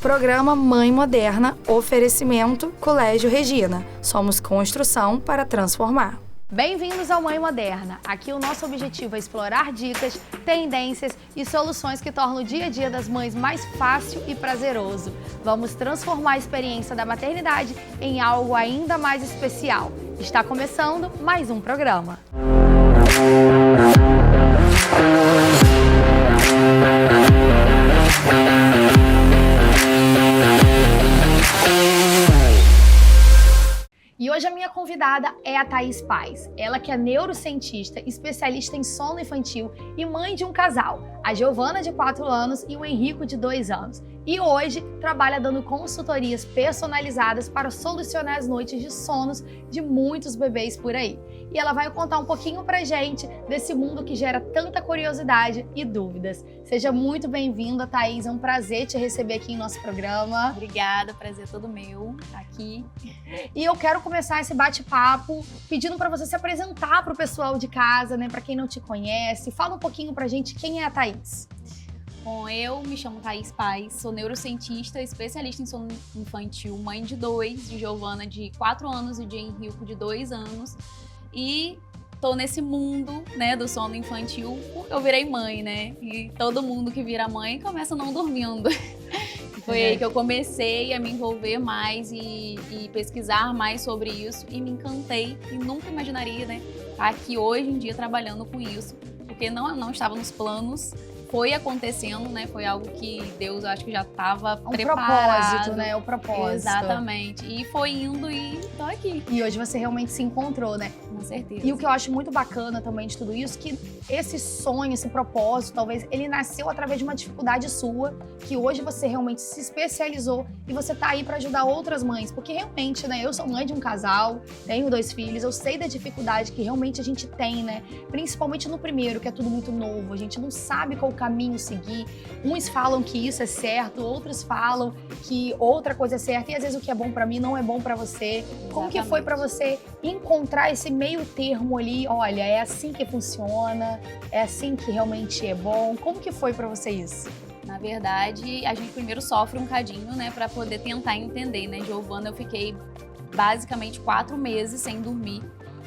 Programa Mãe Moderna, oferecimento Colégio Regina. Somos construção para transformar. Bem-vindos ao Mãe Moderna. Aqui o nosso objetivo é explorar dicas, tendências e soluções que tornam o dia a dia das mães mais fácil e prazeroso. Vamos transformar a experiência da maternidade em algo ainda mais especial. Está começando mais um programa. E hoje a minha convidada é a Thaís Paz. Ela que é neurocientista, especialista em sono infantil e mãe de um casal, a Giovana de 4 anos e o Henrico de 2 anos. E hoje trabalha dando consultorias personalizadas para solucionar as noites de sonos de muitos bebês por aí. E ela vai contar um pouquinho pra gente desse mundo que gera tanta curiosidade e dúvidas. Seja muito bem-vinda, Thaís. É um prazer te receber aqui em nosso programa. Obrigada, prazer todo meu aqui. E eu quero começar esse bate-papo pedindo para você se apresentar para o pessoal de casa, né? Para quem não te conhece. Fala um pouquinho pra gente quem é a Thaís. Bom, eu me chamo Thaís Paz, sou neurocientista, especialista em sono infantil, mãe de 2, de Giovana de 4 anos e de Henrico de 2 anos. E tô nesse mundo, né, do sono infantil porque eu virei mãe, né? E todo mundo que vira mãe começa não dormindo. Foi aí que eu comecei a me envolver mais e pesquisar mais sobre isso e me encantei e nunca imaginaria, né, estar aqui hoje em dia trabalhando com isso, porque não estava nos planos. Foi acontecendo, né? Foi algo que Deus, eu acho que já estava preparado. Propósito, né? O propósito. Exatamente. E foi indo e tô aqui. E hoje você realmente se encontrou, né? Com certeza. E o que eu acho muito bacana também de tudo isso, que esse sonho, esse propósito, talvez, ele nasceu através de uma dificuldade sua, que hoje você realmente se especializou e você tá aí para ajudar outras mães. Porque realmente, né? Eu sou mãe de um casal, tenho 2 filhos, eu sei da dificuldade que realmente a gente tem, né? Principalmente no primeiro, que é tudo muito novo, a gente não sabe qual caminho seguir. Uns falam que isso é certo, outros falam que outra coisa é certa e às vezes o que é bom pra mim não é bom pra você. Exatamente. Como que foi pra você encontrar esse meio termo ali? Olha, é assim que funciona, é assim que realmente é bom. Como que foi pra você isso? Na verdade, a gente primeiro sofre um cadinho, né, pra poder tentar entender, né? Giovana, eu fiquei basicamente 4 meses sem dormir,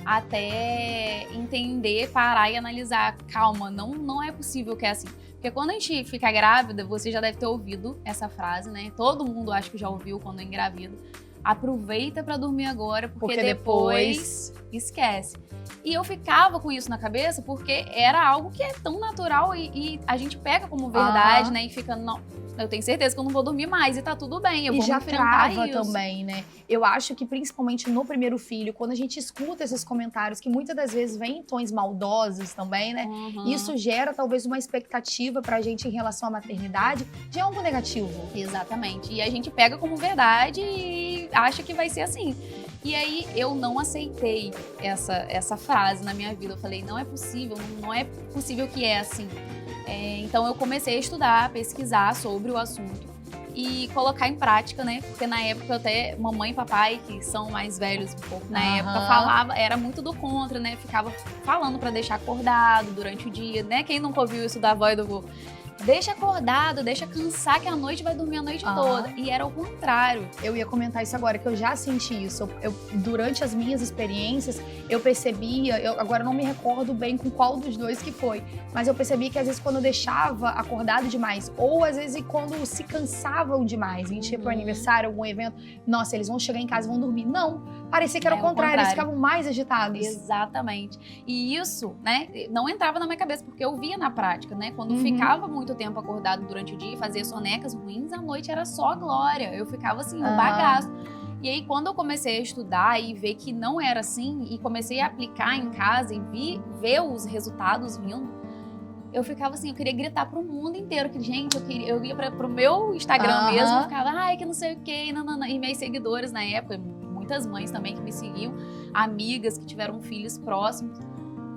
até entender, parar e analisar. Calma, não é possível que é assim. Porque quando a gente fica grávida, você já deve ter ouvido essa frase, né? Todo mundo acho que já ouviu quando engravida. Aproveita pra dormir agora, porque depois esquece. E eu ficava com isso na cabeça porque era algo que é tão natural e a gente pega como verdade, né? E fica, não, eu tenho certeza que eu não vou dormir mais e tá tudo bem, eu vou já enfrentar trava isso. também, né? Eu acho que principalmente no primeiro filho, quando a gente escuta esses comentários que muitas das vezes vêm em tons maldosos também, né? Isso gera talvez uma expectativa pra gente em relação à maternidade de algo negativo. Exatamente. E a gente pega como verdade e acha que vai ser assim. E aí eu não aceitei essa frase na minha vida. Eu falei, não é possível que é assim. Então eu comecei a estudar, pesquisar sobre o assunto e colocar em prática, né? Porque na época até mamãe e papai, que são mais velhos um pouco na época, era muito do contra, né? Ficava falando pra deixar acordado durante o dia, né? Quem nunca ouviu isso da avó e do avô? Deixa acordado, deixa cansar que à noite vai dormir a noite toda. E era o contrário. Eu ia comentar isso agora, que eu já senti isso. Durante as minhas experiências, eu percebia, agora não me recordo bem com qual dos dois que foi, mas eu percebi que às vezes quando eu deixava acordado demais, ou às vezes quando se cansavam demais, a gente ia pro aniversário, algum evento, nossa, eles vão chegar em casa e vão dormir. Não, parecia que era o contrário, eles ficavam mais agitados. Exatamente. E isso, né, não entrava na minha cabeça, porque eu via na prática, né, quando ficava muito tempo acordado durante o dia e fazia sonecas ruins, à noite era só glória. Eu ficava assim, um bagaço. E aí, quando eu comecei a estudar e ver que não era assim, e comecei a aplicar em casa e ver os resultados vindo, eu ficava assim, eu queria gritar pro mundo inteiro, que gente, eu ia pro meu Instagram mesmo, eu ficava, ai, que não sei o quê, e meus seguidores na época, muitas mães também que me seguiam, amigas que tiveram filhos próximos,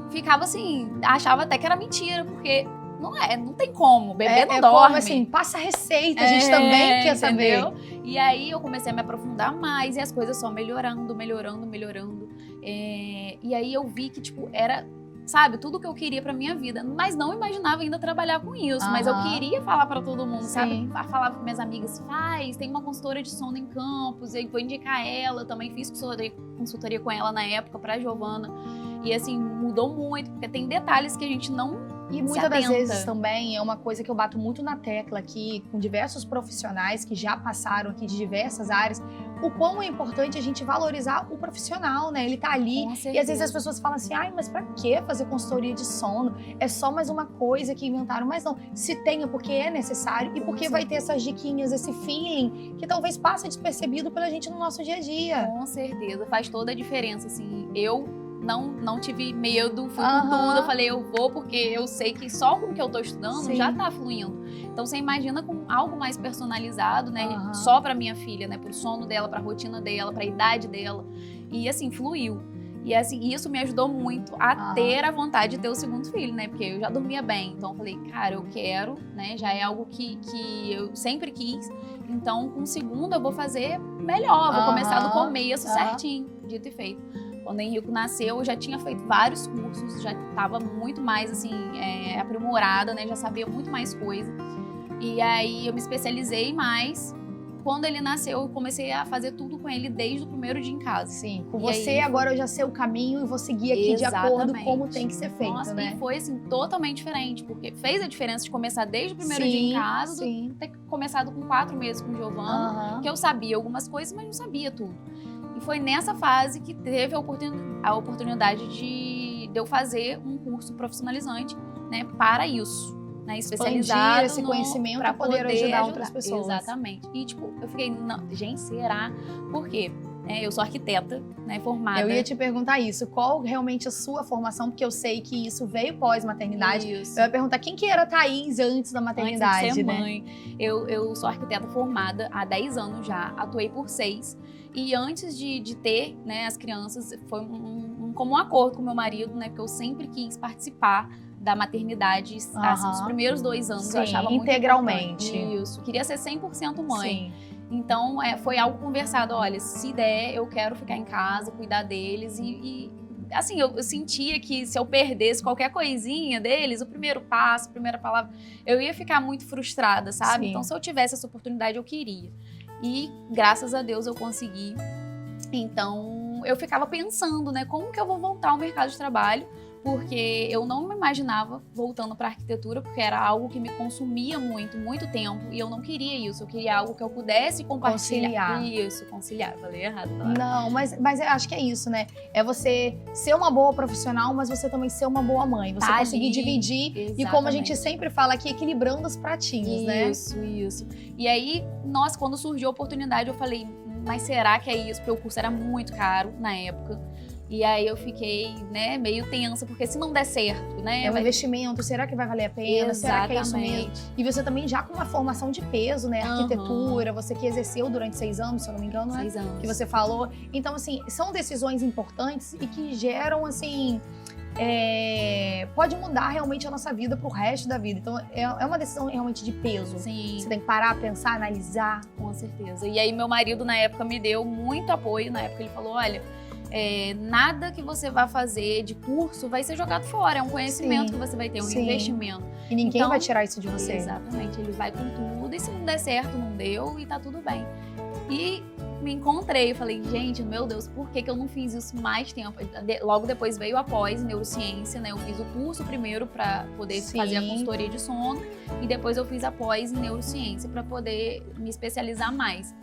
ficava assim, achava até que era mentira, porque não tem como, bebê não dorme. Como assim, passa receita, a gente também quer saber. E aí eu comecei a me aprofundar mais e as coisas só melhorando. E aí eu vi que, tipo, era sabe, tudo que eu queria pra minha vida, mas não imaginava ainda trabalhar com isso, mas eu queria falar pra todo mundo, sabe, falava com minhas amigas, tem uma consultora de sono em Campos, eu vou indicar ela, também fiz consultoria com ela na época pra Giovana, e assim, mudou muito, porque tem detalhes que a gente não E muitas das vezes também é uma coisa que eu bato muito na tecla aqui, com diversos profissionais que já passaram aqui de diversas áreas, o quão é importante a gente valorizar o profissional, né? Ele tá ali e às vezes as pessoas falam assim, mas pra que fazer consultoria de sono? É só mais uma coisa que inventaram. Mas não, se tem é porque é necessário e porque vai ter essas diquinhas, esse feeling que talvez passe despercebido pela gente no nosso dia a dia. Com certeza, faz toda a diferença, assim, eu não tive medo, fui com tudo, eu falei, eu vou porque eu sei que só com o que eu tô estudando já tá fluindo. Então você imagina com algo mais personalizado, né, só pra minha filha, né, pro sono dela, pra rotina dela, pra idade dela, e assim, fluiu. E assim, isso me ajudou muito a ter a vontade de ter o segundo filho, né, porque eu já dormia bem, então eu falei, cara, eu quero, né, já é algo que eu sempre quis, então com o segundo eu vou fazer melhor, vou começar do começo certinho, dito e feito. Quando o Henrico nasceu, eu já tinha feito vários cursos, já estava muito mais, assim, aprimorada, né? Já sabia muito mais coisa. E aí, eu me especializei mais. Quando ele nasceu, eu comecei a fazer tudo com ele desde o primeiro dia em casa. Sim, com você aí, agora eu já sei o caminho e vou seguir aqui de acordo com como tem que ser feito, Nossa, né? E foi, assim, totalmente diferente, porque fez a diferença de começar desde o primeiro dia em casa, do ter começado com 4 meses com o Giovana, que eu sabia algumas coisas, mas não sabia tudo. E foi nessa fase que teve a oportunidade de eu fazer um curso profissionalizante, né, para isso, né, especializado esse conhecimento para poder ajudar outras pessoas. Exatamente. E tipo, eu fiquei, não, gente, será? Por quê? Eu sou arquiteta, né, formada. Eu ia te perguntar isso, qual realmente a sua formação, porque eu sei que isso veio pós-maternidade. Eu ia perguntar quem que era a Thaís antes da maternidade, antes de ser né? mãe. Eu sou arquiteta formada há 10 anos já, atuei por 6. E antes de ter, né, as crianças, foi um comum acordo com meu marido, né, porque eu sempre quis participar da maternidade, assim, os primeiros 2 anos eu achava muito integralmente. Isso, queria ser 100% mãe. Então, foi algo conversado, olha, se der, eu quero ficar em casa, cuidar deles e assim, eu sentia que se eu perdesse qualquer coisinha deles, o primeiro passo, a primeira palavra, eu ia ficar muito frustrada, sabe? Então, se eu tivesse essa oportunidade, eu queria. E, graças a Deus, eu consegui. Então, eu ficava pensando, né, como que eu vou voltar ao mercado de trabalho, porque eu não me imaginava voltando para a arquitetura, porque era algo que me consumia muito, muito tempo, e eu não queria isso, eu queria algo que eu pudesse compartilhar. Conciliar, falei errado. Não, mas eu acho que é isso, né? É você ser uma boa profissional, mas você também ser uma boa mãe, você conseguir dividir, e como a gente sempre fala aqui, equilibrando os pratinhos, né? Isso. E aí, nossa, quando surgiu a oportunidade, eu falei, mas será que é isso? Porque o curso era muito caro na época. E aí eu fiquei, né, meio tensa, porque se não der certo, né? É um investimento, será que vai valer a pena? Será que é isso mesmo? E você também já com uma formação de peso, né? Arquitetura, você que exerceu durante 6 anos, se eu não me engano, 6 anos. Que você falou. Então, assim, são decisões importantes e que geram, assim... pode mudar realmente a nossa vida pro resto da vida. Então, é uma decisão realmente de peso. Sim. Você tem que parar, pensar, analisar. Com certeza. E aí, meu marido, na época, me deu muito apoio. Na época, ele falou, olha... nada que você vai fazer de curso vai ser jogado fora, é um conhecimento que você vai ter, um investimento. E ninguém vai tirar isso de você. Exatamente, ele vai com tudo e se não der certo, não deu e tá tudo bem. E me encontrei, eu falei, gente, meu Deus, por que eu não fiz isso mais tempo? Logo depois veio a pós neurociência, né? Eu fiz o curso primeiro para poder fazer a consultoria de sono e depois eu fiz a pós em neurociência para poder me especializar mais.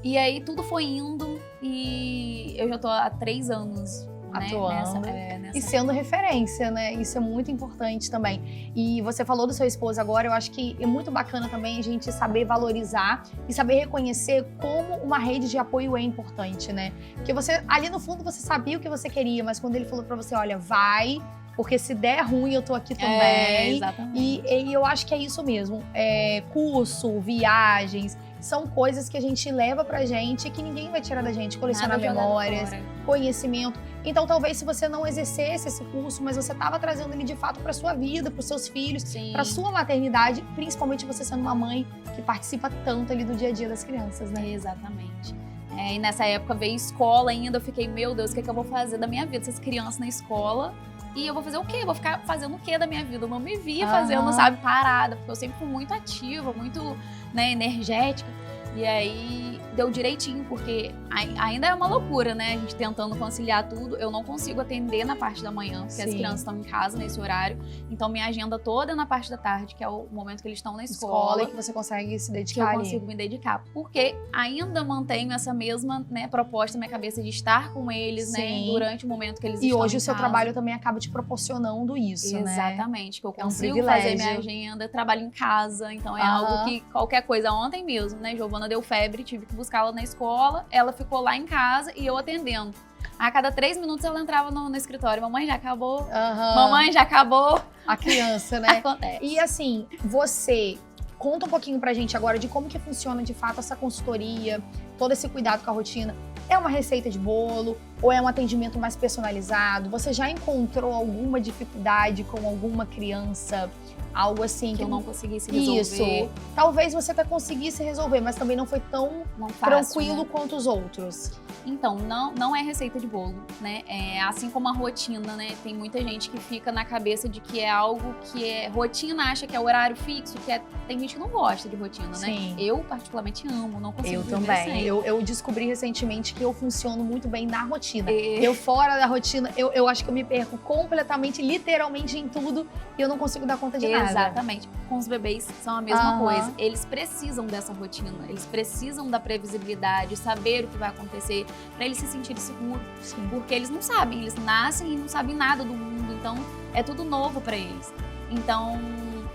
E aí tudo foi indo e eu já tô há 3 anos, né, atuando e sendo referência, né? Isso é muito importante também. E você falou do seu esposo agora, eu acho que é muito bacana também a gente saber valorizar e saber reconhecer como uma rede de apoio é importante, né? Porque você, ali no fundo, você sabia o que você queria, mas quando ele falou pra você, olha, vai... Porque se der ruim, eu tô aqui também. Exatamente. E eu acho que é isso mesmo. Curso, viagens, são coisas que a gente leva pra gente e que ninguém vai tirar da gente. Colecionar memórias, conhecimento. Então, talvez se você não exercesse esse curso, mas você tava trazendo ele de fato pra sua vida, pros seus filhos, pra sua maternidade, principalmente você sendo uma mãe que participa tanto ali do dia a dia das crianças, né? Exatamente. E nessa época veio escola ainda, eu fiquei, meu Deus, o que é que eu vou fazer da minha vida? Essas crianças na escola, e eu vou fazer o quê? Eu vou ficar fazendo o quê da minha vida? Eu não me via fazendo, sabe, parada, porque eu sempre fui muito ativa, muito, né, energética. E aí deu direitinho, porque ainda é uma loucura, né? A gente tentando conciliar tudo. Eu não consigo atender na parte da manhã, porque as crianças estão em casa nesse horário. Então minha agenda toda é na parte da tarde, que é o momento que eles estão na escola. E que você consegue se dedicar que eu ali. consigo me dedicar. Porque ainda mantenho essa mesma, né, proposta na minha cabeça de estar com eles, né? Durante o momento que eles estão em casa. E hoje o seu trabalho também acaba te proporcionando isso, né? Exatamente. Que eu consigo fazer minha agenda, trabalho em casa. Então é algo que qualquer coisa. Ontem mesmo, né? Giovana deu febre, tive que buscá-la na escola. Ela ficou lá em casa e eu atendendo. A cada 3 minutos ela entrava no escritório. Mamãe, já acabou? Mamãe, já acabou? A criança, né? Acontece. E assim, você... Conta um pouquinho pra gente agora de como que funciona de fato essa consultoria, todo esse cuidado com a rotina. É uma receita de bolo ou é um atendimento mais personalizado? Você já encontrou alguma dificuldade com alguma criança? Algo assim que eu não conseguisse resolver. Isso. Talvez você até conseguisse resolver, mas também não foi tão tranquilo quanto os outros. Então, não é receita de bolo, né? Assim como a rotina, né? Tem muita gente que fica na cabeça de que é algo que é rotina, acha que é horário fixo, tem gente que não gosta de rotina, né? Eu particularmente amo, não consigo viver também. sem. Eu descobri recentemente que eu funciono muito bem na rotina. Eu fora da rotina, eu acho que eu me perco completamente, literalmente em tudo e eu não consigo dar conta de nada. Exatamente. Com os bebês são a mesma coisa. Eles precisam dessa rotina, eles precisam da previsibilidade, saber o que vai acontecer, para eles se sentirem seguros. Sim. Porque eles não sabem, eles nascem e não sabem nada do mundo, então é tudo novo para eles. Então,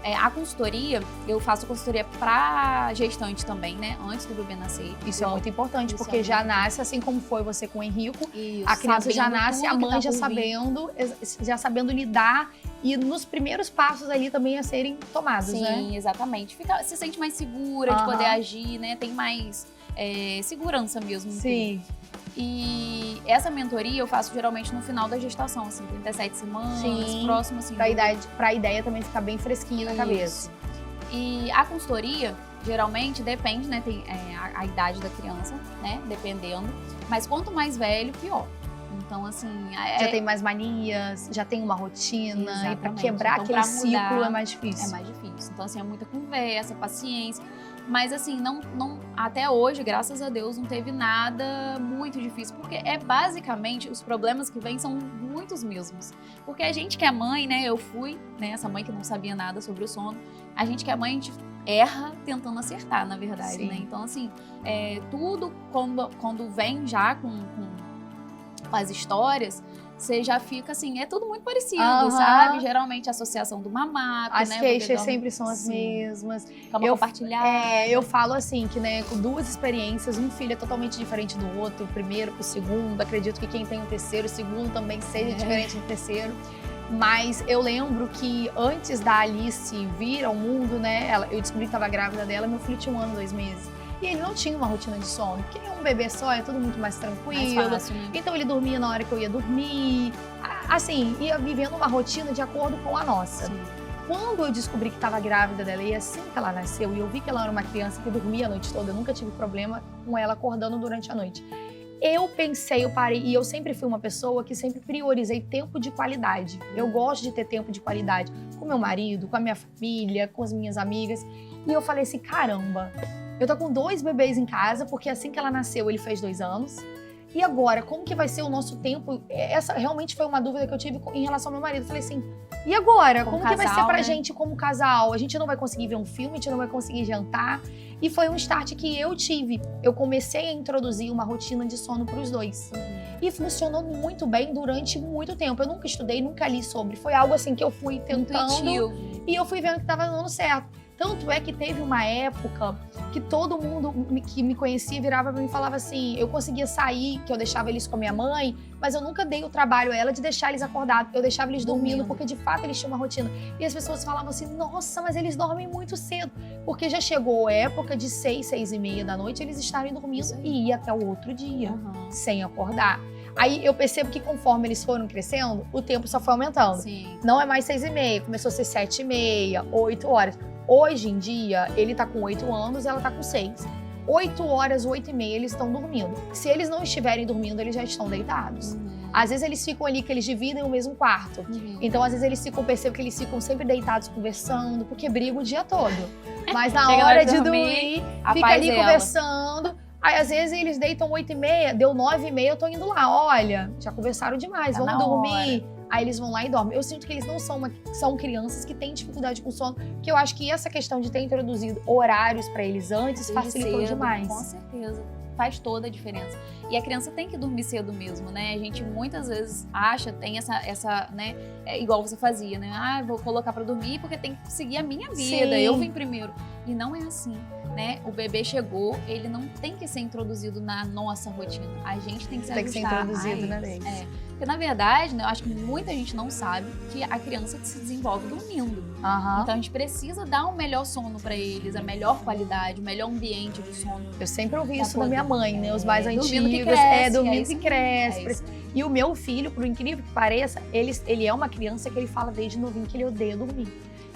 a consultoria, eu faço consultoria para gestante também, né? Antes do bebê nascer. Isso é muito importante, porque já nasce, assim como foi você com o Henrico, a criança já nasce, a mãe já sabendo lidar e nos primeiros passos ali também a serem tomados, né? Sim, exatamente. Se sente mais segura de poder agir, né? Tem mais segurança mesmo. Sim. E essa mentoria eu faço geralmente no final da gestação, assim, 37 semanas, próximo, assim. Pra ideia também ficar bem fresquinha na cabeça. E a consultoria, geralmente, depende, né, tem a idade da criança, né, dependendo. Mas quanto mais velho, pior. Então, assim... Já tem mais manias, já tem uma rotina. Exatamente. E pra quebrar então, aquele ciclo é mais difícil. É mais difícil. Então, assim, é muita conversa, paciência. Mas assim, até hoje, graças a Deus, não teve nada muito difícil. Porque basicamente, os problemas que vêm são muitos mesmos. Porque a gente que é mãe, né, eu fui, né, essa mãe que não sabia nada sobre o sono. A gente que é mãe, a gente erra tentando acertar, na verdade, né? Então assim, tudo quando vem já com as histórias, você já fica assim, é tudo muito parecido, sabe? Geralmente a associação do mamaco, as né? As queixas sempre são as mesmas. Cama compartilhada. Eu falo assim, que né, com 2 experiências, um filho é totalmente diferente do outro, o primeiro pro segundo, acredito que quem tem o terceiro, o segundo também seja diferente do terceiro. Mas eu lembro que antes da Alice vir ao mundo, né, eu descobri que estava grávida dela, meu filho tinha 1 ano e 2 meses. E ele não tinha uma rotina de sono, porque um bebê só é tudo muito mais tranquilo. Mais fácil, né? Então ele dormia na hora que eu ia dormir. Assim, ia vivendo uma rotina de acordo com a nossa. Sim. Quando eu descobri que estava grávida dela e assim que ela nasceu, e eu vi que ela era uma criança que dormia a noite toda, eu nunca tive problema com ela acordando durante a noite. Eu parei, e eu sempre fui uma pessoa que sempre priorizei tempo de qualidade. Eu gosto de ter tempo de qualidade com meu marido, com a minha família, com as minhas amigas. E eu falei assim, caramba, eu tô com 2 bebês em casa, porque assim que ela nasceu, ele fez 2 anos. E agora, como que vai ser o nosso tempo? Essa realmente foi uma dúvida que eu tive em relação ao meu marido. Eu falei assim, e agora? Como que vai ser pra gente como casal? A gente não vai conseguir ver um filme, a gente não vai conseguir jantar. E foi um start que eu tive. Eu comecei a introduzir uma rotina de sono pros 2. E funcionou muito bem durante muito tempo. Eu nunca estudei, nunca li sobre. Foi algo assim que eu fui tentando. Intuitivo. E eu fui vendo que tava dando certo. Tanto é que teve uma época que todo mundo que me conhecia virava pra mim e falava assim, eu conseguia sair, que eu deixava eles com a minha mãe, mas eu nunca dei o trabalho a ela de deixar eles acordados. Eu deixava eles dormindo, porque de fato eles tinham uma rotina. E as pessoas falavam assim, nossa, mas eles dormem muito cedo. Porque já chegou a época de 6, 6 e meia da noite, eles estarem dormindo e ir até o outro dia, sem acordar. Aí eu percebo que conforme eles foram crescendo, o tempo só foi aumentando. Sim. Não é mais 6 e meia, começou a ser 7 e meia, 8 horas. Hoje em dia, ele tá com 8 anos, ela tá com 6. 8 horas, 8h30, eles estão dormindo. Se eles não estiverem dormindo, eles já estão deitados. Às vezes eles ficam ali, que eles dividem o mesmo quarto. Então, às vezes eles ficam, percebo que eles ficam sempre deitados conversando, porque brigam o dia todo. Mas na hora de dormir, fica ali conversando. Aí, às vezes, eles deitam 8h30, deu 9h30, eu tô indo lá. Olha, já conversaram demais, vamos dormir. Aí eles vão lá e dormem. Eu sinto que eles não são crianças que têm dificuldade com sono, que eu acho que essa questão de ter introduzido horários pra eles antes facilitou demais. Com certeza. Faz toda a diferença. E a criança tem que dormir cedo mesmo, né? A gente muitas vezes acha, tem essa né? Igual você fazia, né? Ah, vou colocar pra dormir porque tem que seguir a minha vida, eu vim primeiro. E não é assim, né? O bebê chegou, ele não tem que ser introduzido na nossa rotina. A gente tem que se ajustar. Tem que ser introduzido na deles. Porque, na verdade, né, eu acho que muita gente não sabe que a criança se desenvolve dormindo. Então, a gente precisa dar um melhor sono pra eles, a melhor qualidade, o melhor ambiente de sono. Eu sempre ouvi isso da minha mãe, né? Os mais antigos. Dormindo que cresce. Dormindo que cresce. E o meu filho, por incrível que pareça, ele é uma criança que ele fala desde novinho que ele odeia dormir.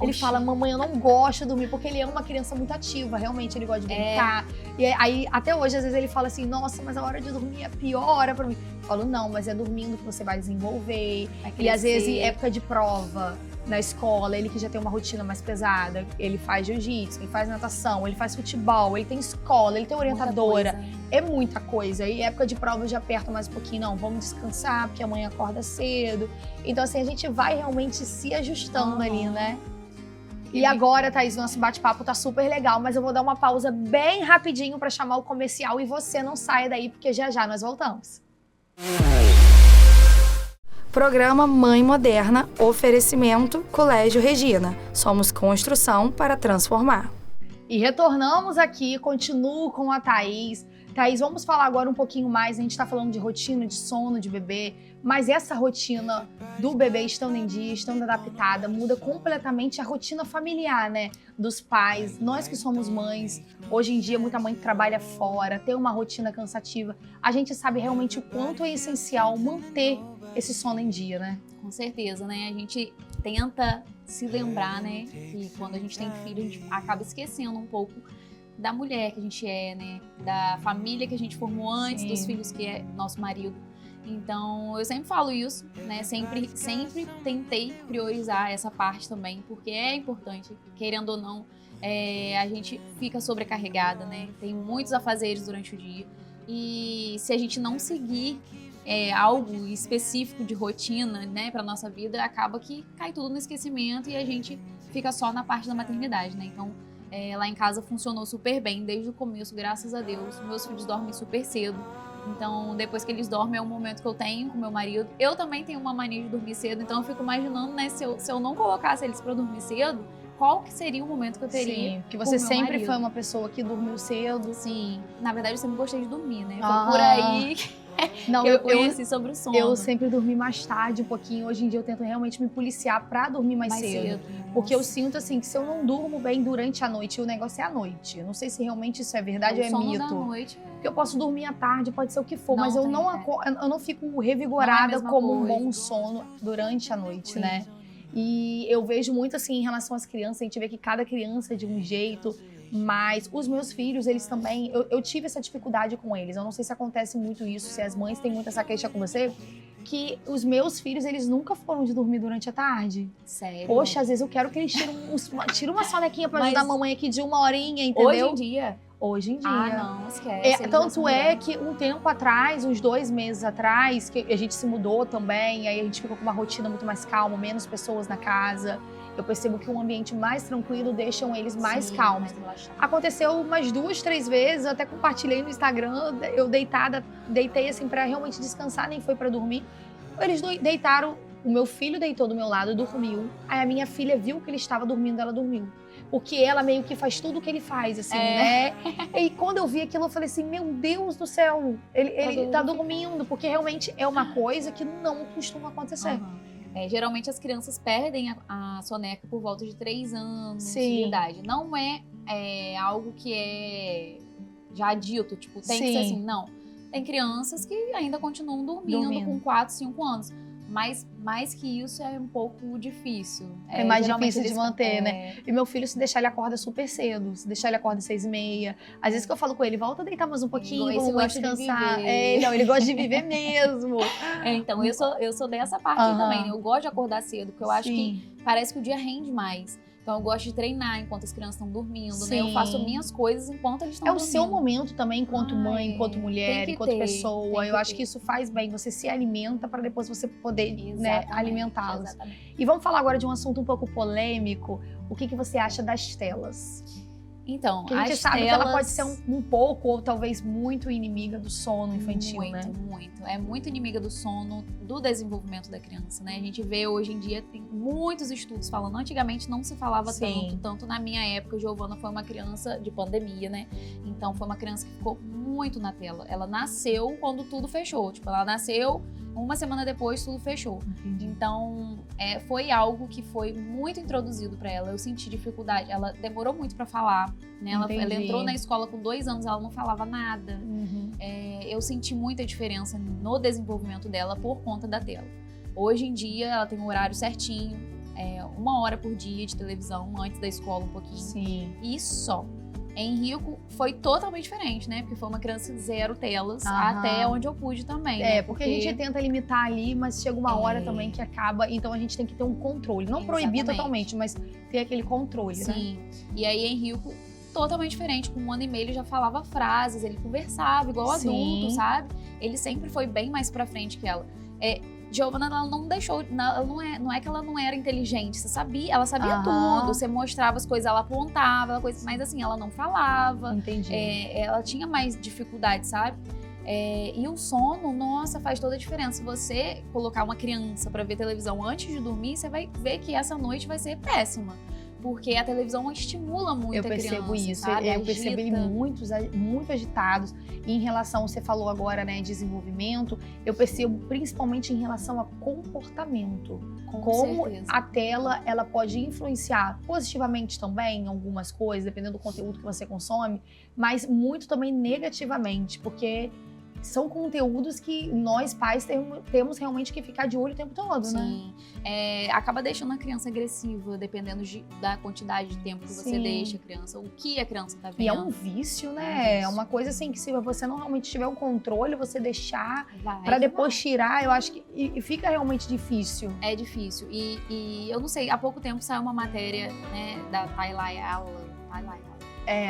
Ele fala, mamãe, eu não gosto de dormir, porque ele é uma criança muito ativa, realmente, ele gosta de brincar. E aí, até hoje, às vezes ele fala assim, nossa, mas a hora de dormir é a pior hora pra mim. Eu falo, não, mas é dormindo que você vai desenvolver. E às vezes, época de prova na escola, ele que já tem uma rotina mais pesada, ele faz jiu-jitsu, ele faz natação, ele faz futebol, ele tem escola, ele tem orientadora. É muita coisa. E época de prova eu já aperto mais um pouquinho, não, vamos descansar, porque amanhã acorda cedo. Então, assim, a gente vai realmente se ajustando ali, né? E agora, Thaís, nosso bate-papo tá super legal, mas eu vou dar uma pausa bem rapidinho pra chamar o comercial e você não saia daí, porque já já nós voltamos. Programa Mãe Moderna, oferecimento Colégio Regina. Somos construção para transformar. E retornamos aqui, continuo com a Thaís. Thaís, vamos falar agora um pouquinho mais, a gente tá falando de rotina, de sono de bebê, mas essa rotina do bebê estando em dia, estando adaptada, muda completamente a rotina familiar, né? Dos pais, nós que somos mães, hoje em dia muita mãe que trabalha fora, tem uma rotina cansativa, a gente sabe realmente o quanto é essencial manter esse sono em dia, né? Com certeza, né? A gente tenta se lembrar, né? Que quando a gente tem filho, a gente acaba esquecendo um pouco da mulher que a gente é, né? Da família que a gente formou antes, dos filhos que é nosso marido. Então, eu sempre falo isso, né? Sempre tentei priorizar essa parte também, porque é importante, querendo ou não, a gente fica sobrecarregada, né? Tem muitos afazeres durante o dia. E se a gente não seguir algo específico de rotina, né, para nossa vida, acaba que cai tudo no esquecimento e a gente fica só na parte da maternidade, né? Então, lá em casa funcionou super bem desde o começo, graças a Deus. Meus filhos dormem super cedo. Então, depois que eles dormem, é um momento que eu tenho com meu marido. Eu também tenho uma mania de dormir cedo, então eu fico imaginando, né, se eu não colocasse eles pra dormir cedo, qual que seria o momento que eu teria? Sim, porque você sempre foi uma pessoa que dormiu cedo. Sim, na verdade eu sempre gostei de dormir, né? Foi por aí não, que eu conheci sobre o sono. Eu sempre dormi mais tarde um pouquinho. Hoje em dia eu tento realmente me policiar pra dormir mais cedo. Porque eu sinto assim que se eu não durmo bem durante a noite, o negócio é a noite. Eu não sei se realmente isso é verdade ou é mito. Da noite porque eu posso dormir à tarde, pode ser o que for, mas eu não fico revigorada como um bom sono durante a noite, né? E eu vejo muito assim em relação às crianças, a gente vê que cada criança é de um jeito. Mas os meus filhos, eles também... Eu tive essa dificuldade com eles. Eu não sei se acontece muito isso, se as mães têm muito essa queixa com você. Que os meus filhos, eles nunca foram de dormir durante a tarde. Sério? Poxa, às vezes eu quero que eles tirem uma sonequinha pra ajudar a mamãe aqui de 1 horinha, entendeu? Hoje em dia? Hoje em dia. Ah, não, esquece. Tanto é que um tempo atrás, uns 2 meses atrás, que a gente se mudou também, aí a gente ficou com uma rotina muito mais calma, menos pessoas na casa. Eu percebo que um ambiente mais tranquilo deixam eles mais calmos. Aconteceu umas 2, 3 vezes, eu até compartilhei no Instagram, eu deitei assim pra realmente descansar, nem foi pra dormir. Eles deitaram, o meu filho deitou do meu lado, dormiu. Aí a minha filha viu que ele estava dormindo, ela dormiu. Porque ela meio que faz tudo o que ele faz, assim, né? E quando eu vi aquilo, eu falei assim, meu Deus do céu, ele tá dormindo, porque realmente é uma coisa que não costuma acontecer. Geralmente as crianças perdem a soneca por volta de 3 anos de idade. Não é algo que é já dito, tipo, tem que ser assim, não. Tem crianças que ainda continuam dormindo com 4, 5 anos. Mas mais que isso é um pouco difícil. É mais geralmente difícil de eles- manter, né? E meu filho, se deixar, ele acorda super cedo. Se deixar, ele acorda 6h30. Às vezes que eu falo com ele, volta a deitar mais um pouquinho, Esse vamos gosta de descansar. viver. Não, ele gosta de viver mesmo. Então, eu sou dessa parte Aham. também. Eu gosto de acordar cedo, porque eu acho Sim. que parece que o dia rende mais. Então, eu gosto de treinar enquanto as crianças estão dormindo, né? Eu Sim. faço minhas coisas enquanto eles estão É o dormindo. seu momento também, enquanto mãe, Ai, enquanto tem mulher, que enquanto ter, pessoa. tem Eu que acho ter. que isso faz bem. Você se alimenta para depois você poder, né, Exatamente, alimentá-los. exatamente. E vamos falar agora de um assunto um pouco polêmico. O que você acha das telas? Então, Porque a gente as sabe que telas... ela pode ser um pouco, ou talvez muito inimiga do sono infantil, muito, né? Muito. É muito inimiga do sono, do desenvolvimento da criança, né? A gente vê hoje em dia, tem muitos estudos falando. Antigamente não se falava Sim. tanto na minha época. Giovana foi uma criança de pandemia, né? Então foi uma criança que ficou muito na tela. Ela nasceu quando tudo fechou. Tipo, ela nasceu, uma semana depois tudo fechou. Entendi. Então, foi algo que foi muito introduzido para ela. Eu senti dificuldade. Ela demorou muito para falar, né? Ela Entendi. entrou na escola com 2 anos, ela não falava nada. Uhum. Eu senti muita diferença no desenvolvimento dela por conta da tela. Hoje em dia, ela tem um horário certinho, 1 hora por dia de televisão, antes da escola um pouquinho. Sim. E só. Henrico foi totalmente diferente, né? Porque foi uma criança 0 telas, Aham. até onde eu pude também. né? Porque a gente tenta limitar ali, mas chega uma hora também que acaba, então a gente tem que ter um controle. Não proibir Exatamente. totalmente, mas ter aquele controle, né? Sim. E aí, Henrico, totalmente diferente. Com 1 ano e meio, ele já falava frases, ele conversava igual Sim. adulto, sabe? Ele sempre foi bem mais pra frente que ela. Giovana, ela não deixou, ela não é que ela não era inteligente, ela sabia Aham. tudo, você mostrava as coisas, ela apontava, mas assim, ela não falava, Entendi. ela tinha mais dificuldade, sabe? E o sono, nossa, faz toda a diferença. Se você colocar uma criança pra ver televisão antes de dormir, você vai ver que essa noite vai ser péssima. Porque a televisão estimula muito Eu a criança, percebo isso, sabe? eu percebi Agita. muito agitados. E em relação, você falou agora, né, desenvolvimento, eu percebo principalmente em relação a comportamento. Com Como certeza. a tela, ela pode influenciar positivamente também em algumas coisas, dependendo do conteúdo que você consome, mas muito também negativamente, porque são conteúdos que nós pais temos realmente que ficar de olho o tempo todo, né? Sim. Acaba deixando a criança agressiva, dependendo da quantidade de tempo que você Sim. deixa a criança, o que a criança tá vendo. E é um vício, né? É um É vício. uma coisa assim que se você não realmente tiver o controle, você deixar Vai, pra depois tirar, eu acho que e fica realmente difícil. É difícil. E eu não sei, há pouco tempo saiu uma matéria, né, da Tayla Ayala.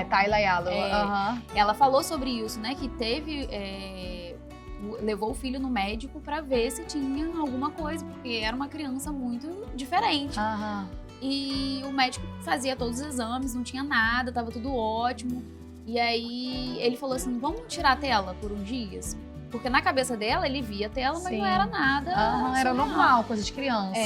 Tayla Ayala. É. Ela falou sobre isso, né? Que levou o filho no médico pra ver se tinha alguma coisa, porque era uma criança muito diferente. Aham. E o médico fazia todos os exames, não tinha nada, tava tudo ótimo. E aí ele falou assim: vamos tirar a tela por uns dias? Porque na cabeça dela ele via a tela, mas Sim. não era nada. Era surreal. normal, coisa de criança.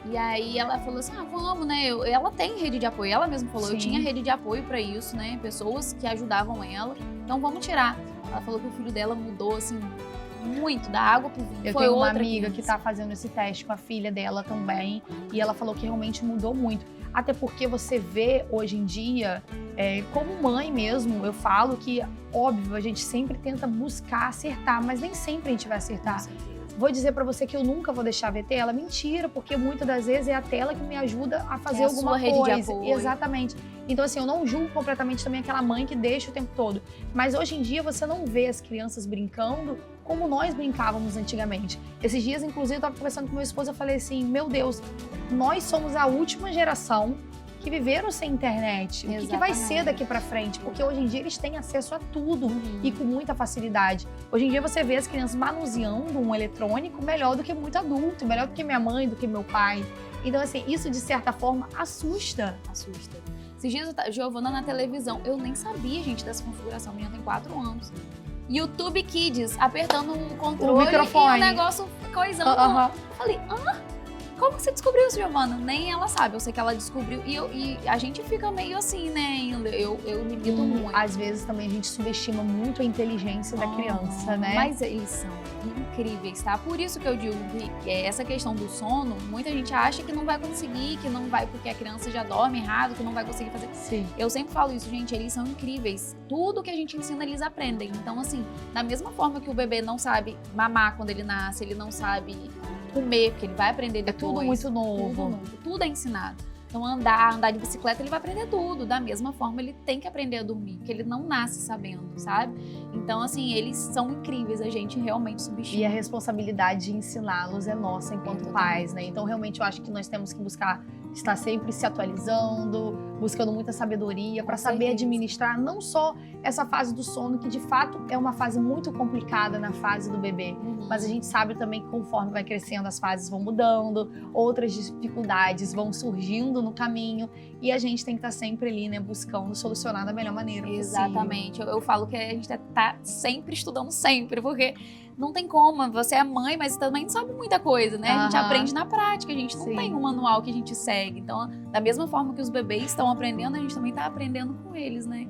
E aí ela falou assim: vamos, né? Ela tem rede de apoio, ela mesma falou, Sim. eu tinha rede de apoio pra isso, né? Pessoas que ajudavam ela, então vamos tirar. Ela falou que o filho dela mudou, assim, muito, da água pro vinho. Eu Foi tenho uma outra amiga que criança. tá fazendo esse teste com a filha dela também, e ela falou que realmente mudou muito. Até porque você vê hoje em dia, como mãe mesmo, eu falo que, óbvio, a gente sempre tenta buscar acertar, mas nem sempre a gente vai acertar. Com certeza. Vou dizer pra você que eu nunca vou deixar ver tela, mentira, porque muitas das vezes é a tela que me ajuda a fazer É a alguma sua rede de coisa. apoio. Exatamente. Então assim, eu não julgo completamente também aquela mãe que deixa o tempo todo. Mas hoje em dia você não vê as crianças brincando como nós brincávamos antigamente. Esses dias, inclusive, eu tava conversando com meu esposo, eu falei assim: meu Deus, nós somos a última geração que viveram sem internet. O que vai ser Exatamente. daqui pra frente? Porque hoje em dia eles têm acesso a tudo Uhum. e com muita facilidade. Hoje em dia você vê as crianças manuseando um eletrônico melhor do que muito adulto, melhor do que minha mãe, do que meu pai. Então, assim, isso de certa forma assusta. Assusta. Esses dias, Giovana na televisão, eu nem sabia, gente, dessa configuração. A menina tem 4 anos. YouTube Kids, apertando o controle microfone. e o negócio coisando. Aham. Falei, como que você descobriu isso, Giovana? Nem ela sabe, eu sei que ela descobriu. E a gente fica meio assim, né, ainda. Eu limito muito. Às vezes também a gente subestima muito a inteligência da criança, né? Mas eles são incríveis, tá? Por isso que eu digo que essa questão do sono, muita gente acha que não vai conseguir, que não vai porque a criança já dorme errado, que não vai conseguir fazer. Sim. Eu sempre falo isso, gente, eles são incríveis. Tudo que a gente ensina, eles aprendem. Então, assim, da mesma forma que o bebê não sabe mamar quando ele nasce, ele não sabe comer, porque ele vai aprender depois. É tudo muito novo. Tudo é ensinado. Então, andar de bicicleta, ele vai aprender tudo. Da mesma forma, ele tem que aprender a dormir, porque ele não nasce sabendo, sabe? Então, assim, eles são incríveis, a gente realmente subestima. E a responsabilidade de ensiná-los é nossa enquanto pais, né? Então, realmente, eu acho que nós temos que buscar estar sempre se atualizando, buscando muita sabedoria para saber administrar não só essa fase do sono, que de fato é uma fase muito complicada na fase do bebê, mas a gente sabe também que conforme vai crescendo as fases vão mudando, outras dificuldades vão surgindo no caminho e a gente tem que estar sempre ali, né, buscando solucionar da melhor maneira possível. Exatamente. Eu falo que a gente tá sempre estudando sempre, porque não tem como, você é mãe, mas também não sabe muita coisa, né? A gente aprende na prática, a gente não tem um manual que a gente segue. Então, da mesma forma que os bebês estão aprendendo, a gente também tá aprendendo com eles, né?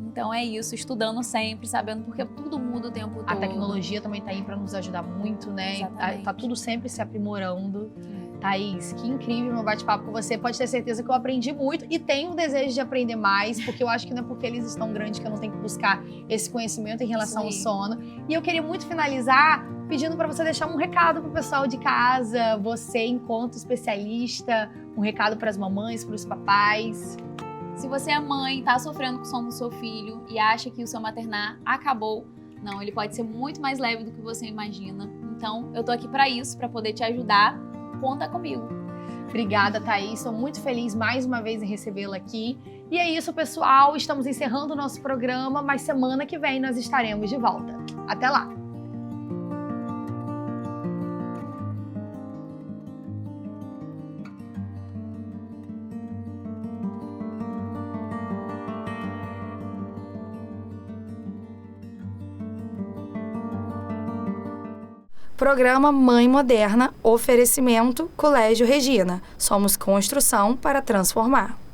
Então é isso, estudando sempre, sabendo, porque tudo muda o tempo todo. A tecnologia também tá aí para nos ajudar muito, né? Tá tudo sempre se aprimorando. Thaís, que incrível meu bate-papo com você. Pode ter certeza que eu aprendi muito e tenho o desejo de aprender mais, porque eu acho que não é porque eles estão grandes que eu não tenho que buscar esse conhecimento em relação ao sono. E eu queria muito finalizar pedindo para você deixar um recado pro pessoal de casa, você enquanto especialista, um recado para as mamães, para os papais. Se você é mãe, tá sofrendo com o sono do seu filho e acha que o seu maternar acabou, não, ele pode ser muito mais leve do que você imagina. Então, eu tô aqui para isso, para poder te ajudar. Conta comigo. Obrigada, Thaís. Estou muito feliz mais uma vez em recebê-la aqui. E é isso, pessoal. Estamos encerrando o nosso programa, mas semana que vem nós estaremos de volta. Até lá! Programa Mãe Moderna, oferecimento Colégio Regina. Somos construção para transformar.